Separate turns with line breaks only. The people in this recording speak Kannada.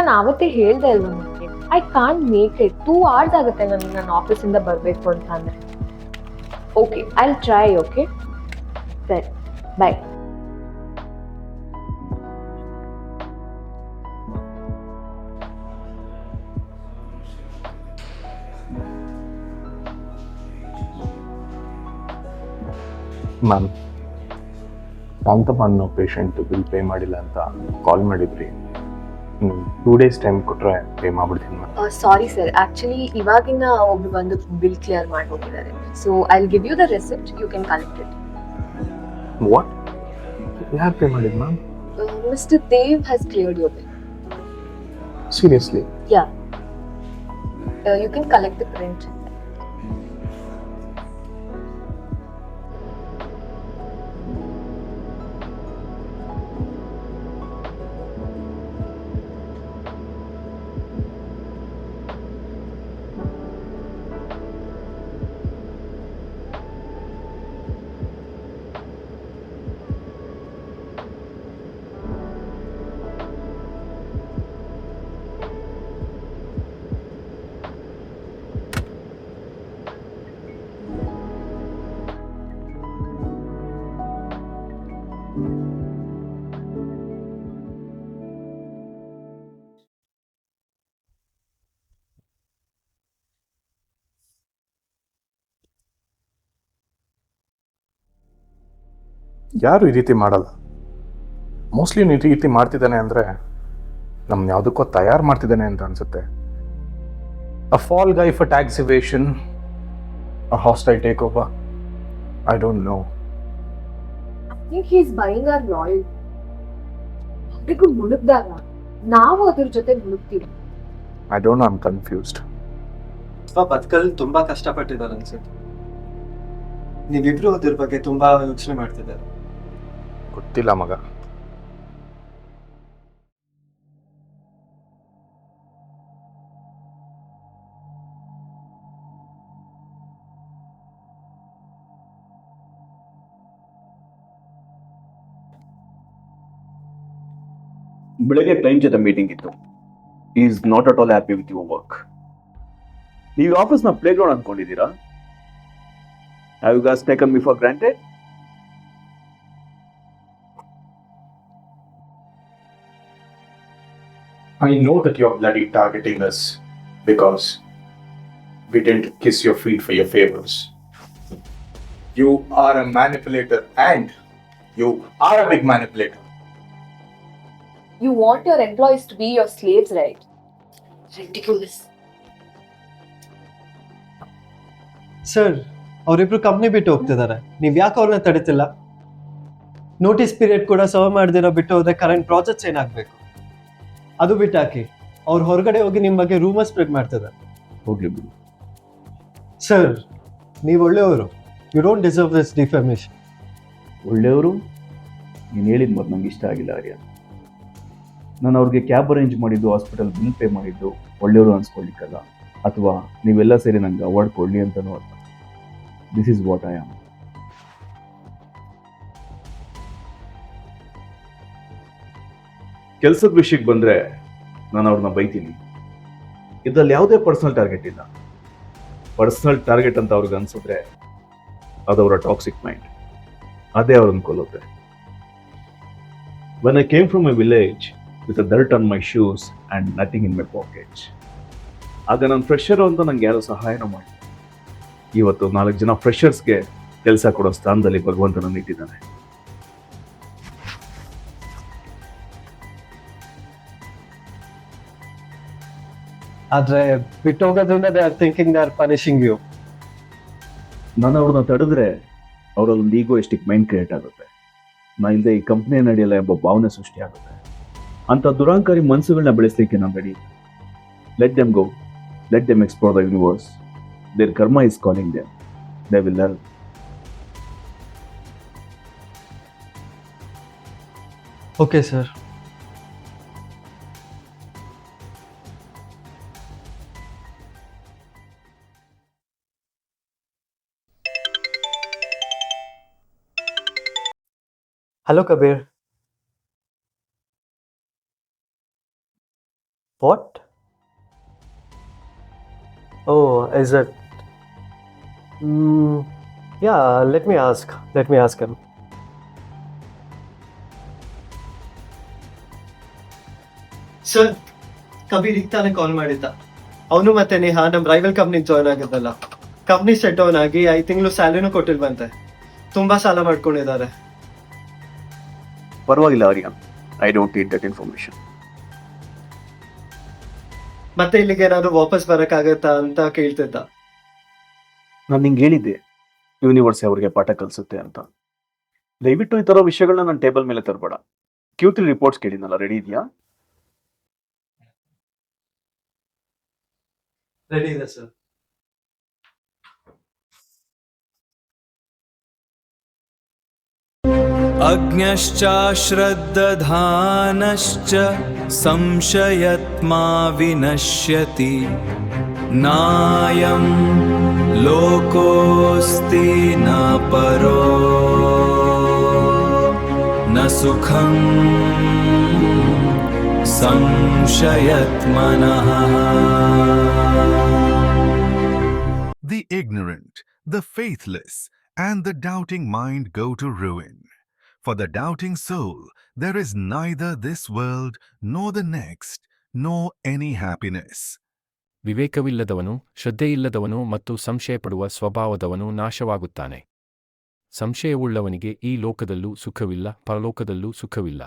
ನಾನು ಆವತ್ತೇ ಹೇಳ್ದೆ ಅಲ್ವಾ ನಿಮಗೆ, I can't make it. 2 hours ಆಗುತ್ತೆ ನನಗೆ ನನ್ನ ಆಫೀಸಿಂದ ಬರಬೇಕು ಅಂತ ಅಂದರೆ. Okay, I will try. Okay, ಸರಿ, ಬಾಯ್.
ಮ್ಯಾಮ್, ಕಾಂತಮ್ಮ ಅನ್ನೋ ಪೇಷಂಟ್ ಬಿಲ್ ಪೇ ಮಾಡಿಲ್ಲ ಅಂತ ಕಾಲ್ ಮಾಡಿದ್ರಿ. 2 days ಟೈಮ್ ಕೊಟ್ಟರೆ ಪೇ ಮಾಡ್ಬಿಡ್ತೀನಿ ಮ್ಯಾಮ್.
ಸಾರಿ ಸರ್, ಆಕ್ಚುಲಿ ಇವಾಗಿನ ಒಬ್ರು ಬಂದು ಬಿಲ್ ಕ್ಲಿಯರ್ ಮಾಡಿ ಹೋಗಿದ್ದಾರೆ. So I will give you the receipt, you can collect it.
What? ಯಾರು ಪೇ ಮಾಡಿದ್ ma'am?
Mister Dev has cleared your bill.
Seriously?
Yeah, you can collect the print.
ಯಾರು ಈ ರೀತಿ ಮಾಡಲ್ಲ. ಮೋಸ್ಟ್ಲಿ ಈ ರೀತಿ ಮಾಡ್ತಿದ್ದಾನೆ ಅಂದರೆ ನಮ್ನ ಯಾವುದಕ್ಕೋ ತಯಾರು ಮಾಡ್ತಿದ್ದಾನೆ ಅಂತ ಅನ್ಸುತ್ತೆ. A fall guy for tax evasion, a hostile takeover, I don't know.
I think he is buying our loyalty. ಅವರಿಗೂ ಮುಳುಗ್ದಾಗ ನಾವು ಅದ್ರ ಜೊತೆ ಮುಳುಗ್ತೀವಿ.
I don't know, I am confused.
ಬದುಕಲ್ಲಿ ತುಂಬಾ ಕಷ್ಟಪಟ್ಟಿದ್ದಾರೆ ಅನ್ಸುತ್ತೆ. ನೀವಿಬ್ರು ಅದ್ರ ಬಗ್ಗೆ ತುಂಬಾ ಯೋಚನೆ ಮಾಡ್ತಿದ್ದಾರೆ.
ಗೊತ್ತಿಲ್ಲ ಮಗ.
ಬೆಳಗ್ಗೆ ಕ್ಲೈಂಟ್ ಜೊತೆ ಮೀಟಿಂಗ್ ಇತ್ತು. Is not at all happy with your work. ನೀವು ಆಫೀಸ್ನ ಪ್ಲೇ ಗ್ರೌಂಡ್ ಅನ್ಕೊಂಡಿದ್ದೀರಾ? Have you guys taken me for granted?
I know that you're bloody targeting us because we didn't kiss your feet for your favors. You are a manipulator, and you are a big manipulator.
You want your employees to be your slaves, right? Ridiculous.
Sir, ಅವರಿಬ್ರು ಕಂಪ್ನಿ ಬಿಟ್ಟು ಹೋಗ್ತಿದ್ದಾರೆ. ನೀವ್ ಯಾಕೆ ಅವ್ರನ್ನ ತಡಿತಿಲ್ಲ? ನೋಟಿಸ್ ಪೀರಿಯಡ್ ಕೂಡ ಸರ್ವ್ ಮಾಡ್ದಿರೋ ಬಿಟ್ಟು ಹೋದ್ರೆ ಕರೆಂಟ್ ಪ್ರಾಜೆಕ್ಟ್ಸ್ ಏನಾಗಬೇಕು? ಅದು ಬಿಟ್ಟಾಕಿ ಅವ್ರು ಹೊರಗಡೆ ಹೋಗಿ ನಿಮ್ಮ ಬಗ್ಗೆ ರೂಮರ್ ಸ್ಪ್ರೆಡ್ ಮಾಡ್ತಿದ್ದಾರೆ.
ಹೋಗ್ಲಿ ಬಿಡು.
ಸರ್, ನೀವು ಒಳ್ಳೆಯವರು. You don't deserve this defamation.
ಒಳ್ಳೆಯವರು? ನೀನು ಹೇಳಿದ ಮತ್ತೆ ನಂಗೆ ಇಷ್ಟ ಆಗಿಲ್ಲ ಆರ್ಯ. ನಾನು ಅವ್ರಿಗೆ ಕ್ಯಾಬ್ ಅರೇಂಜ್ ಮಾಡಿದ್ದು, ಹಾಸ್ಪಿಟಲ್ ಬಿಲ್ ಪೇ ಮಾಡಿದ್ದು ಒಳ್ಳೆಯವರು ಅನ್ಸ್ಕೊಳ್ಳಿಕ್ಕಲ್ಲ, ಅಥವಾ ನೀವೆಲ್ಲ ಸೇರಿ ನಂಗೆ ಅವಾರ್ಡ್ ಕೊಡಲಿ ಅಂತನೂ ಅಲ್ಲ. This is what I am. ಕೆಲಸದ ವಿಷಯಕ್ಕೆ ಬಂದರೆ ನಾನು ಅವ್ರನ್ನ ಬೈತೀನಿ. ಇದರಲ್ಲಿ ಯಾವುದೇ ಪರ್ಸನಲ್ ಟಾರ್ಗೆಟ್ ಇಲ್ಲ. ಪರ್ಸನಲ್ ಟಾರ್ಗೆಟ್ ಅಂತ ಅವ್ರಿಗೆ ಅನ್ಸಿದ್ರೆ ಅದು ಅವರ ಟಾಕ್ಸಿಕ್ ಮೈಂಡ್. ಅದೇ ಅವ್ರನ್ನ ಕೊಲ್ಲುತ್ತೆ. When I came from a village with a dirt on my shoes and nothing in my pockets, ಆಗ ನಾನು ಫ್ರೆಷರ್ ಅಂತ ನಂಗೆ ಯಾರೋ ಸಹಾಯನೂ ಮಾಡಿ. ಇವತ್ತು 4 ಜನ ಫ್ರೆಷರ್ಸ್ಗೆ ಕೆಲಸ ಕೊಡೋ ಸ್ಥಾನದಲ್ಲಿ ಭಗವಂತನನ್ನು ಇಟ್ಟಿದ್ದಾನೆ.
ಆದ್ರೆ ಬಿಟ್ಟು ಹೋಗೋದ್ರಿಂದ they are thinking they are punishing you.
ನಾನು ಅವ್ರನ್ನ ತಡೆದ್ರೆ ಅವರಲ್ಲೊಂದು ಈಗೋಯಿಸ್ಟಿಕ್ ಮೈಂಡ್ ಕ್ರಿಯೇಟ್ ಆಗುತ್ತೆ. ನಾ ಇಲ್ಲದೆ ಈ ಕಂಪ್ನಿ ನಡೆಯಲ್ಲ ಎಂಬ ಭಾವನೆ ಸೃಷ್ಟಿಯಾಗುತ್ತೆ. ಅಂಥ ದುರಾಂಕಾರಿ ಮನಸ್ಸುಗಳನ್ನ ಬೆಳೆಸಲಿಕ್ಕೆ ನಾನು ready. Let them go, let them explore the universe. Their karma is calling them. They will learn.
Okay sir. Hello Kabir. What? Oh, is it? Yeah, let me ask him. Sir Kabir ಈಗ ತಾನೇ ಕಾಲ್ ಮಾಡಿದ್ದ. ಅವನು ಮತ್ತೆ ನೇಹಾ ನಮ್ಮ ರೈವಲ್ ಕಂಪ್ನಿಗೆ ಜಾಯ್ನ್ ಆಗಿದ್ದಲ್ಲ. ಕಂಪ್ನಿ ಸೆಟ್ ಡೌನ್ ಆಗಿ 5 ತಿಂಗಳು ಸ್ಯಾಲರಿನೂ ಕೊಟ್ಟಿಲ್ವಂತೆ. ತುಂಬಾ ಸಾಲ ಮಾಡ್ಕೊಂಡಿದ್ದಾರೆ.
ಪರವಾಗಿಲ್ಲ Aryan, I don't need that information.
ಮತ್ತೆ ಇಲ್ಲಿಗೆ ಏನಾದ್ರು ವಾಪಸ್ ಬರಕ್ಕಾಗತ್ತಾ ಅಂತ ಕೇಳ್ತಿದ್ದ.
ನಾನು ನಿಂಗೆ ಹೇಳಿದ್ದೆ ಯೂನಿವರ್ಸ್ ಅವ್ರಿಗೆ ಪಾಠ ಕಲಿಸುತ್ತೆ ಅಂತ. ದಯವಿಟ್ಟು ಈ ಥರ ವಿಷಯಗಳನ್ನ ನನ್ನ ಟೇಬಲ್ ಮೇಲೆ ತರಬೇಡ. Q3 ರಿಪೋರ್ಟ್ಸ್ ಕೇಳಿದ್ನಲ್ಲ, ರೆಡಿ ಇದೆಯಾ?
ರೆಡಿ ಇದೆ ಸರ್.
अज्ञश्चाश्रद्दधानश्च संशयत्मा विनश्यति नायं लोकोऽस्ति न परो न सुखं संशयत्मनः.
The ignorant, the faithless, and the doubting mind go to ruin. For the doubting soul, there is neither this world nor the next, nor any happiness.
ವಿವೇಕವಿಲ್ಲದವನು, ಶ್ರದ್ಧೆಯಿಲ್ಲದವನು ಮತ್ತು ಸಂಶಯಪಡುವ ಸ್ವಭಾವದವನು ನಾಶವಾಗುತ್ತಾನೆ. ಸಂಶಯವುಳ್ಳವನಿಗೆ ಈ ಲೋಕದಲ್ಲೂ ಸುಖವಿಲ್ಲ, ಪರಲೋಕದಲ್ಲೂ ಸುಖವಿಲ್ಲ.